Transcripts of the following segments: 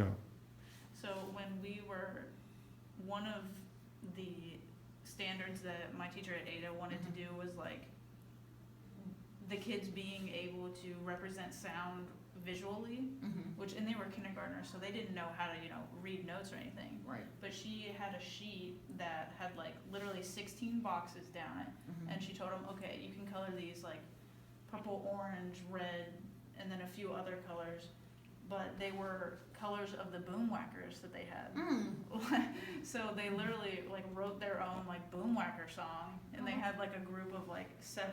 Go. So when we were, one of the standards that my teacher at Ada wanted to do was like the kids being able to represent sound visually, which, and they were kindergartners, so they didn't know how to, read notes or anything. Right. But she had a sheet that had like literally 16 boxes down it, and she told them, okay, you can color these like purple, orange, red, and then a few other colors, but they were colors of the Boomwhackers that they had. So they literally like wrote their own like Boomwhacker song, and they had like a group of like 7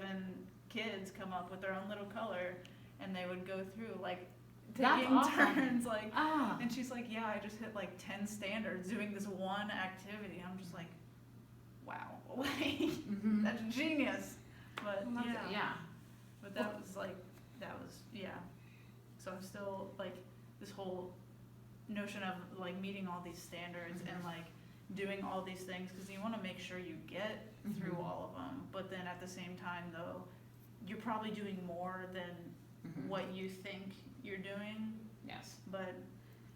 kids come up with their own little color, and they would go through like taking awesome. turns like, Ah. and she's like, yeah, I just hit like 10 standards doing this one activity. I'm just like, wow, like that's genius. But Well, that's- yeah. but that was so I'm still like this whole notion of like meeting all these standards and like doing all these things, because you want to make sure you get through all of them, but then at the same time though you're probably doing more than what you think you're doing. Yes. But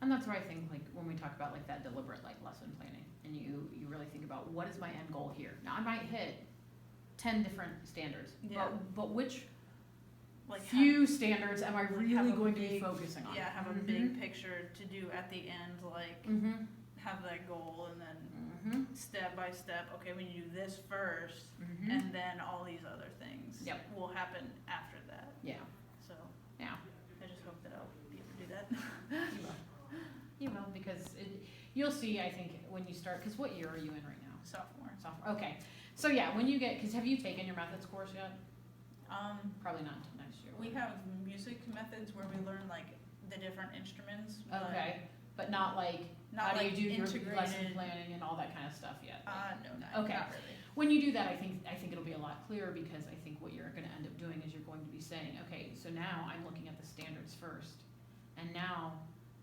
And that's where I think, like, when we talk about like that deliberate like lesson planning, and you really think about what is my end goal here. Now I might hit 10 different standards, but which like few standards am I really have a going to be big- focusing on? have a big picture to do at the end, like have that goal, and then step by step, okay, when you do this first, and then all these other things will happen after that. Yeah. So Yeah. I just hope that I'll be able to do that. You will. You will, because you'll see, I think, when you start, because what year are you in right now? Sophomore. Sophomore. Okay. So yeah, when you get, because have you taken your methods course yet? Probably not until next year. We have music methods where we learn like the different instruments. Okay. But not like, Not how do like you do your integrated. lesson planning and all that kind of stuff yet? No, Okay. not really. When you do that, I think it'll be a lot clearer, because I think what you're going to end up doing is you're going to be saying, okay, so now I'm looking at the standards first, and now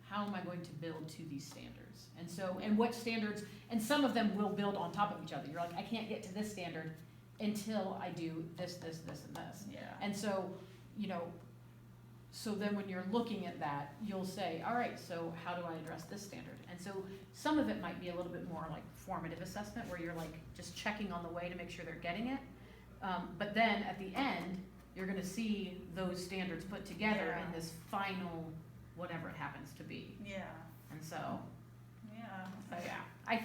how am I going to build to these standards? And so, and what standards, and some of them will build on top of each other. You're like, I can't get to this standard until I do this, this, this, and this. Yeah. And so, so then when you're looking at that, you'll say, all right, so how do I address this standard? And so some of it might be a little bit more like formative assessment, where you're like just checking on the way to make sure they're getting it. But then at the end, you're gonna see those standards put together in this final, whatever it happens to be. Yeah. And so, Yeah. so yeah, I